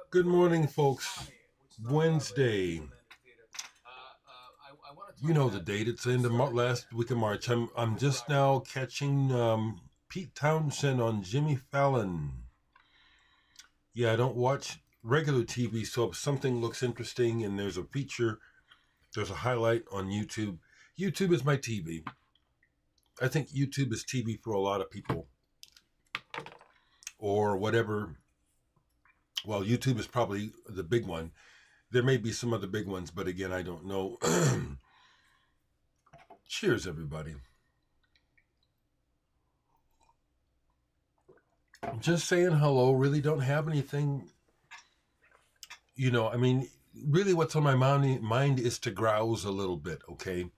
Good morning, folks. Wednesday. You know the date. It's in the last week of March. I'm just now catching Pete Townsend on Jimmy Fallon. Yeah, I don't watch regular TV, so if something looks interesting and there's a feature, there's a highlight on YouTube. YouTube is my TV. I think YouTube is TV for a lot of people, or whatever. Well, YouTube is probably the big one. There may be some other big ones, but again, I don't know. Cheers, everybody. Just saying hello. Really don't have anything, I mean, really what's on my mind is to grouse a little bit, okay?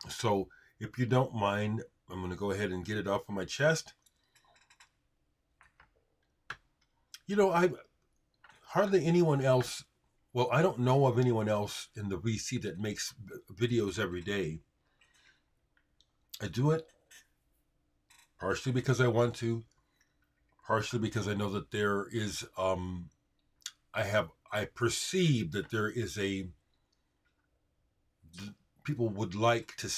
So if you don't mind, I'm going to go ahead and get it off of my chest. I hardly anyone else, well, I don't know of anyone else in the VC that makes videos every day. I do it partially because I want to, partially because I know that there is, I perceive that there is people would like to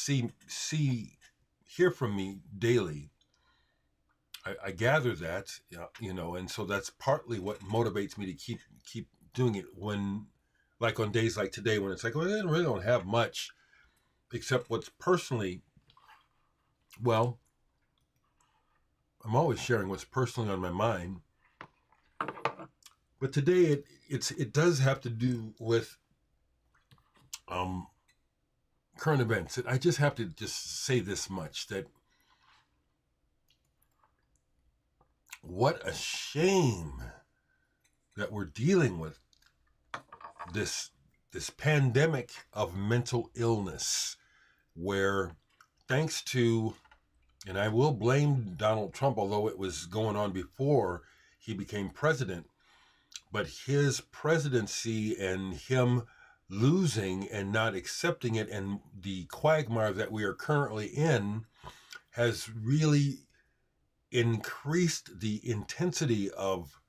hear from me daily. I gather that, and so that's partly what motivates me to keep doing it when, like on days like today, when it's like, well, I really don't have much except what's personally, well, I'm always sharing what's personally on my mind. But today it does have to do with current events. I just have to just say this much, that what a shame that we're dealing with this pandemic of mental illness, where thanks to, and I will blame Donald Trump, although it was going on before he became president, but his presidency and him losing and not accepting it, and the quagmire that we are currently in, has really increased the intensity of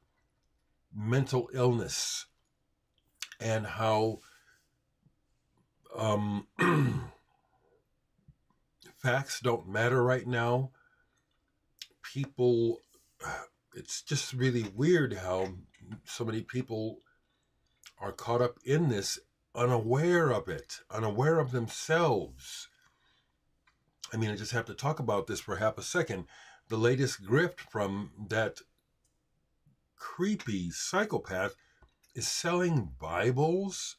mental illness, and how facts don't matter right now. People, it's just really weird how so many people are caught up in this, unaware of it, unaware of themselves. I mean, I just have to talk about this for half a second. The latest grift from that creepy psychopath is selling Bibles.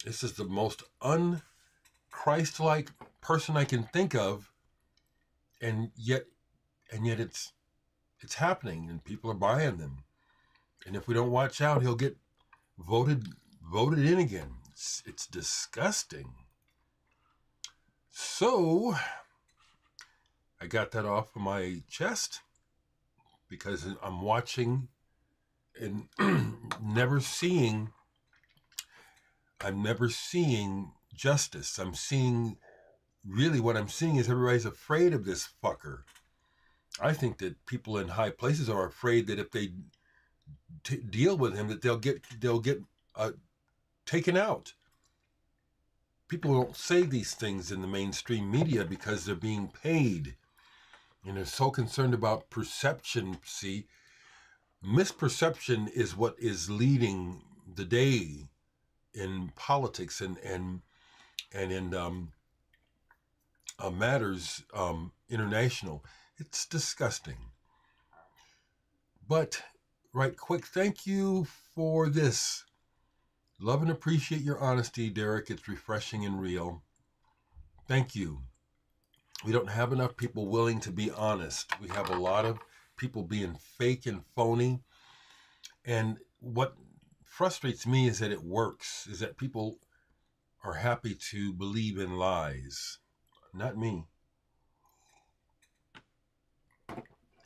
This is the most un-Christ-like person I can think of, and yet it's happening, and people are buying them. And if we don't watch out, he'll get voted in again. It's disgusting. So I got that off of my chest because I'm watching and I'm never seeing justice. What I'm seeing is everybody's afraid of this fucker. I think that people in high places are afraid that if they deal with him, that they'll get taken out. People don't say these things in the mainstream media because they're being paid, and they're so concerned about perception. See, misperception is what is leading the day in politics and in matters international. It's disgusting. But right quick, thank you for this. Love and appreciate your honesty, Dereck. It's refreshing and real. Thank you. We don't have enough people willing to be honest. We have a lot of people being fake and phony. And what frustrates me is that it works, is that people are happy to believe in lies. Not me.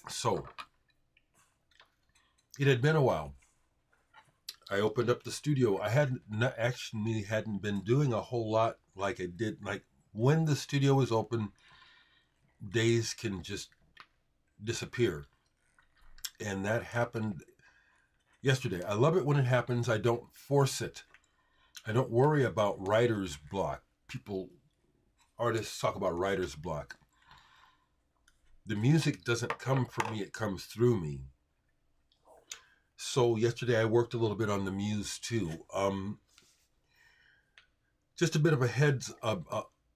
So, it had been a while. I opened up the studio. I hadn't been doing a whole lot like I did. Like when the studio is open, days can just disappear. And that happened yesterday. I love it when it happens. I don't force it. I don't worry about writer's block. Artists talk about writer's block. The music doesn't come from me, it comes through me. So yesterday I worked a little bit on the muse too. Just a bit of a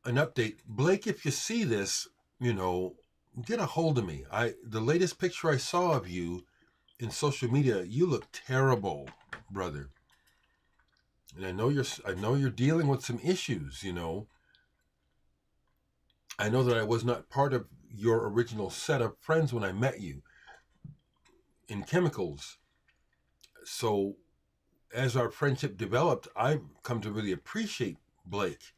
an update. Blake, if you see this, get a hold of me. The latest picture I saw of you in social media, you look terrible, brother. And I know you're dealing with some issues, I know that I was not part of your original set of friends when I met you in chemicals. So as our friendship developed, I've come to really appreciate Blake.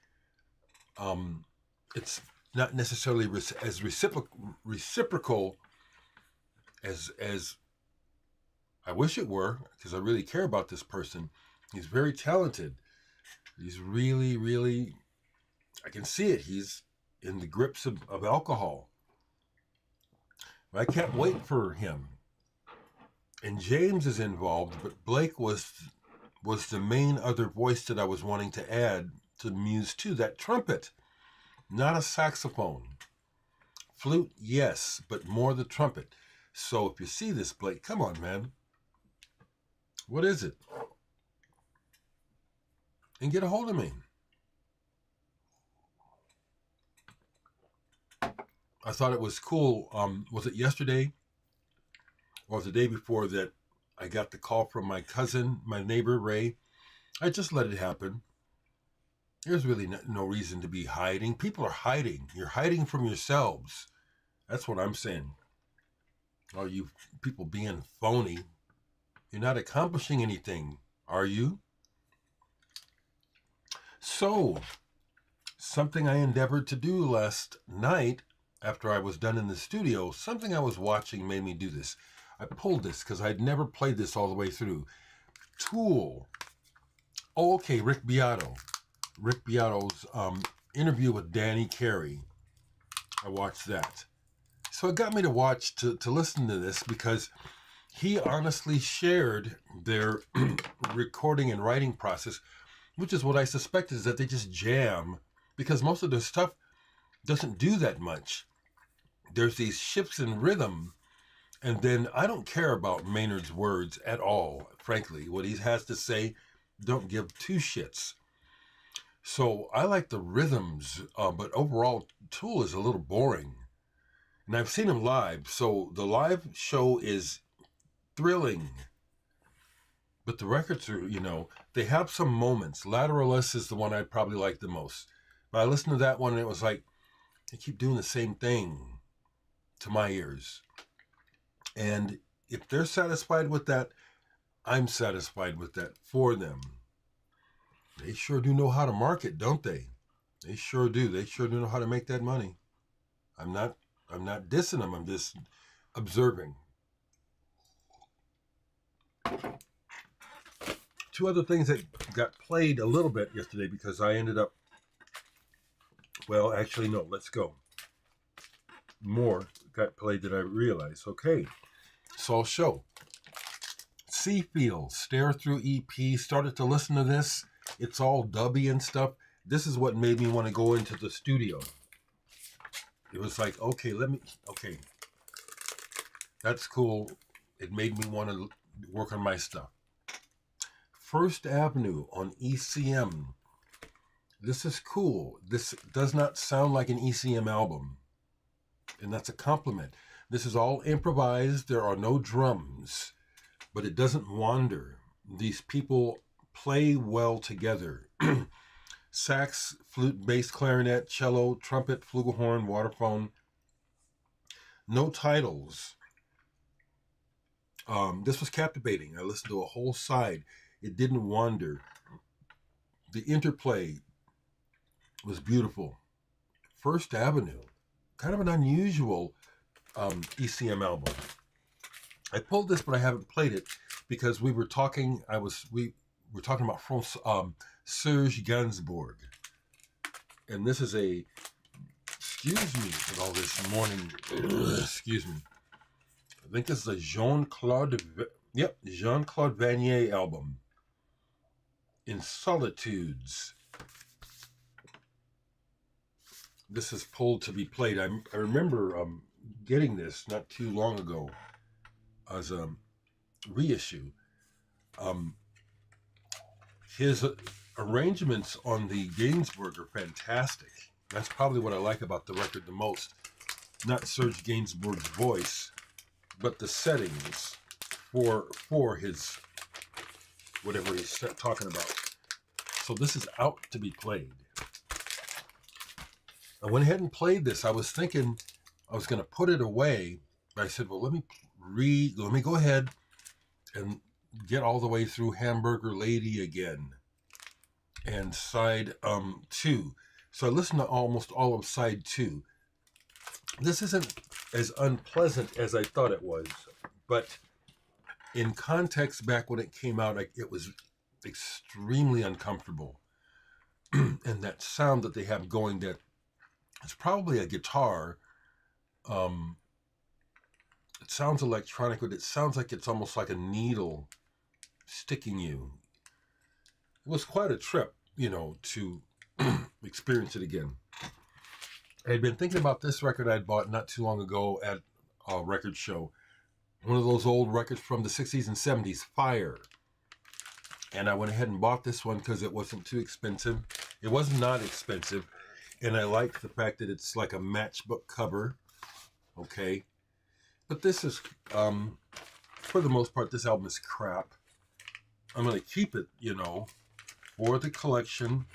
It's not necessarily as reciprocal as I wish it were, because I really care about this person. He's very talented. He's really, really, I can see it. He's in the grips of alcohol. I can't wait for him. And James is involved, but Blake was the main other voice that I was wanting to add to the muse too. That trumpet, not a saxophone. Flute, yes, but more the trumpet. So if you see this, Blake, come on, man. What is it? And get a hold of me. I thought it was cool. Was it yesterday or the day before that I got the call from my cousin, my neighbor, Ray? I just let it happen. There's really no reason to be hiding. People are hiding. You're hiding from yourselves. That's what I'm saying. Are you people being phony? You're not accomplishing anything, are you? So, something I endeavored to do last night after I was done in the studio, something I was watching made me do this. I pulled this because I'd never played this all the way through. Tool. Oh, okay, Rick Beato. Rick Beato's interview with Danny Carey. I watched that. So it got me to listen to this because he honestly shared their recording and writing process, which is what I suspect is that they just jam because most of their stuff doesn't do that much. There's these shifts in rhythm, and then I don't care about Maynard's words at all, frankly. What he has to say, don't give two shits. So I like the rhythms, but overall, Tool is a little boring. And I've seen him live, so the live show is thrilling. But the records are, they have some moments. Lateralus is the one I probably like the most. But I listened to that one, and it was like, they keep doing the same thing to my ears. And if they're satisfied with that, I'm satisfied with that for them. They sure do know how to market, don't they? They sure do. They sure do know how to make that money. I'm not dissing them. I'm just observing. Two other things that got played a little bit yesterday because I ended up, well, actually, no, let's go. More got played than I realized. Okay, so I'll show. Seefeel, Starethrough EP, started to listen to this. It's all dubby and stuff. This is what made me want to go into the studio. It was like, okay, that's cool. It made me want to work on my stuff. First Avenue on ECM. This is cool. This does not sound like an ECM album. And that's a compliment. This is all improvised. There are no drums. But it doesn't wander. These people play well together. Sax, flute, bass, clarinet, cello, trumpet, flugelhorn, waterphone. No titles. This was captivating. I listened to a whole side. It didn't wander. The interplay was beautiful. First Avenue, kind of an unusual ECM album. I pulled this, but I haven't played it because we were talking. We were talking about Serge Gainsbourg, and this is a. Excuse me with all this morning. Excuse me. I think this is a Jean-Claude Yep, Jean-Claude Vannier album, Insolitudes. This is pulled to be played. I remember getting this not too long ago as a reissue. Um, his arrangements on the Gainsbourg are fantastic. That's probably what I like about the record the most. Not Serge Gainsbourg's voice, but the settings for his whatever he's talking about. So this is out to be played. I went ahead and played this. I was thinking I was going to put it away, but I said, well, let me go ahead and get all the way through Hamburger Lady again and side 2. So I listened to almost all of side 2. This isn't as unpleasant as I thought it was, but in context, back when it came out, it was extremely uncomfortable. And that sound that they have going, that it's probably a guitar. It sounds electronic, but it sounds like it's almost like a needle sticking you. It was quite a trip, to experience it again. I had been thinking about this record I'd bought not too long ago at a record show. One of those old records from the 60s and 70s, Fire. And I went ahead and bought this one because it wasn't too expensive. It was not expensive. And I like the fact that it's like a matchbook cover. Okay. But this is, for the most part, this album is crap. I'm going to keep it, for the collection.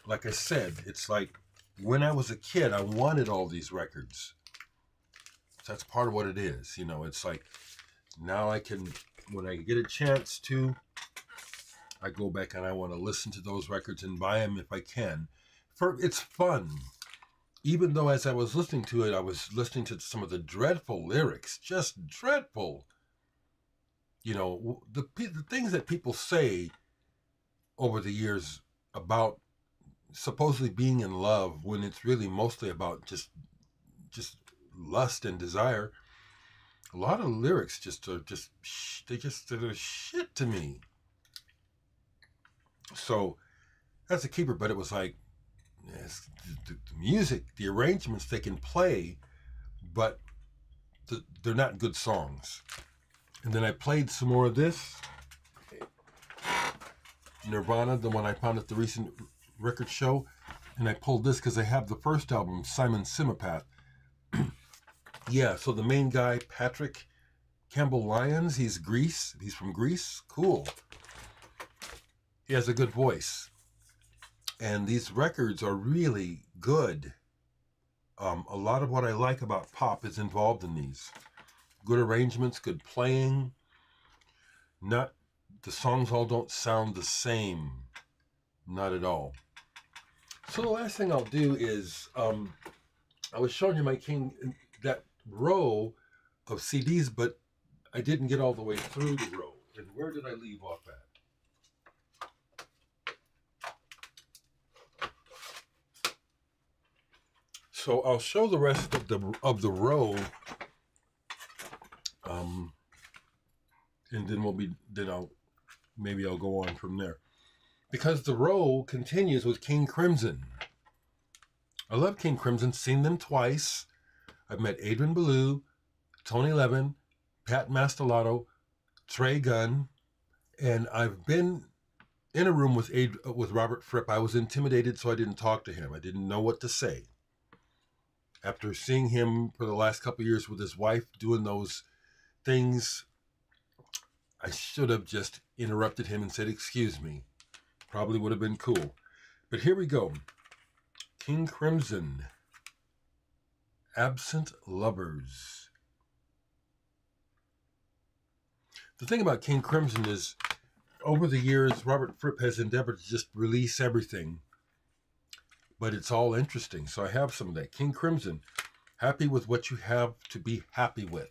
Like I said, it's like when I was a kid, I wanted all these records. So that's part of what it is. It's like now I can, when I get a chance to, I go back and I want to listen to those records and buy them if I can. It's fun. Even though as I was listening to it, I was listening to some of the dreadful lyrics, just dreadful. The things that people say over the years about supposedly being in love when it's really mostly about just lust and desire. A lot of lyrics they're shit to me. So that's a keeper, but it was like, yes, the music, the arrangements they can play, but they're not good songs. And then I played some more of this. Nirvana, the one I found at the recent record show. And I pulled this because I have the first album, Simon Simopath. Yeah, so the main guy, Patrick Campbell Lyons, he's from Greece. Cool. He has a good voice. And these records are really good. A lot of what I like about pop is involved in these. Good arrangements, good playing. The songs all don't sound the same. Not at all. So the last thing I'll do is, I was showing you that row of CDs, but I didn't get all the way through the row. And where did I leave off at? So I'll show the rest of the row, and then maybe I'll go on from there, because the row continues with King Crimson. I love King Crimson. Seen them twice. I've met Adrian Belew, Tony Levin, Pat Mastelotto, Trey Gunn, and I've been in a room with Robert Fripp. I was intimidated, so I didn't talk to him. I didn't know what to say. After seeing him for the last couple of years with his wife doing those things, I should have just interrupted him and said, "Excuse me." Probably would have been cool. But here we go. King Crimson, Absent Lovers. The thing about King Crimson is, over the years, Robert Fripp has endeavored to just release everything. But it's all interesting. So I have some of that. King Crimson, happy with what you have to be happy with.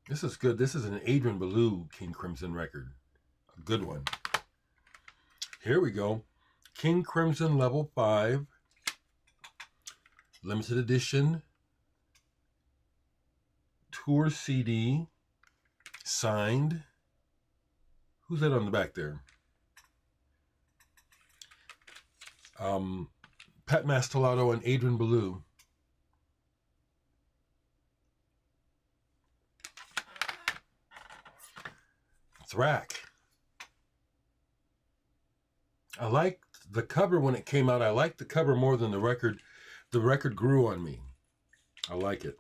This is good. This is an Adrian Belew King Crimson record. A good one. Here we go. King Crimson Level 5. Limited edition. Tour CD. Signed. Who's that on the back there? Pat Mastelotto and Adrian Belew. Thrack. I liked the cover when it came out. I liked the cover more than the record. The record grew on me. I like it.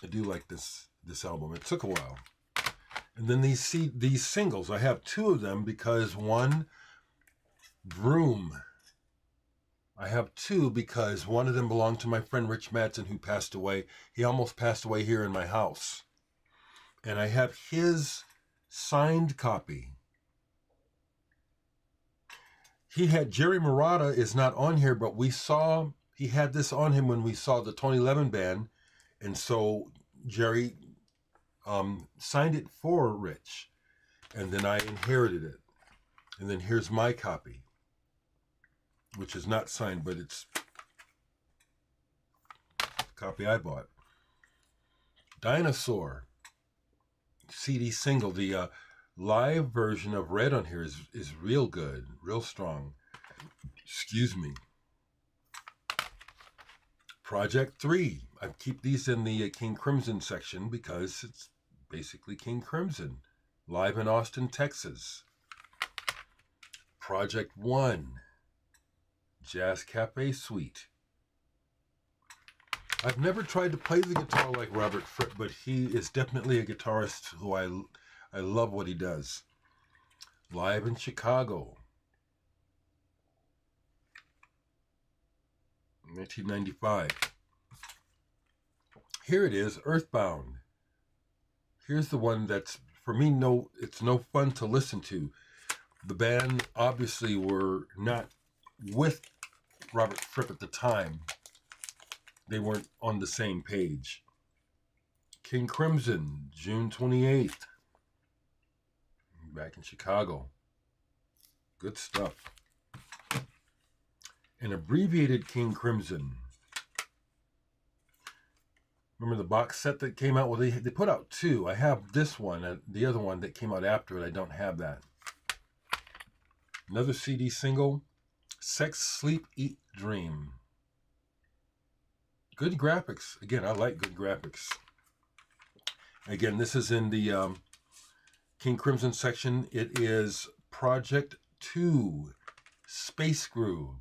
I do like this album. It took a while. And then these singles. I have two of them because one, Vroom. I have two because one of them belonged to my friend Rich Madsen, who passed away. He almost passed away here in my house. And I have his signed copy. He had Jerry Murata is not on here, but he had this on him when we saw the Tony Levin band. And so Jerry signed it for Rich. And then I inherited it. And then here's my copy, which is not signed, but it's the copy I bought. Dinosaur CD single. The live version of Red on here is real good, real strong. Excuse me. Project 3. I keep these in the King Crimson section because it's basically King Crimson. Live in Austin, Texas. Project 1. Jazz Cafe Suite. I've never tried to play the guitar like Robert Fripp, but he is definitely a guitarist who I love what he does. Live in Chicago. 1995. Here it is, Earthbound. Here's the one that's, for me, it's no fun to listen to. The band obviously were not with Robert Fripp at the time. They weren't on the same page. King Crimson, June 28th. Back in Chicago. Good stuff. An abbreviated King Crimson. Remember the box set that came out? Well, they put out two. I have this one, and the other one that came out after it. I don't have that. Another CD single, Sex, Sleep, Eat, Dream. Good graphics. Again, I like good graphics. Again, this is in the King Crimson section. It is Project 2, Space Groove.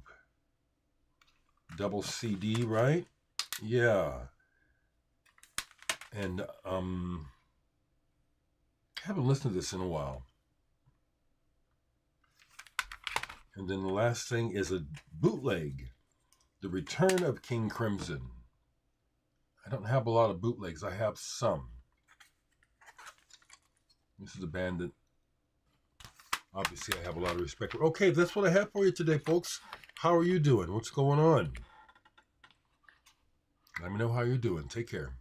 Double CD, right? Yeah. And I haven't listened to this in a while. And then the last thing is a bootleg. The Return of King Crimson. I don't have a lot of bootlegs. I have some. This is a band that obviously I have a lot of respect for. Okay, that's what I have for you today, folks. How are you doing? What's going on? Let me know how you're doing. Take care.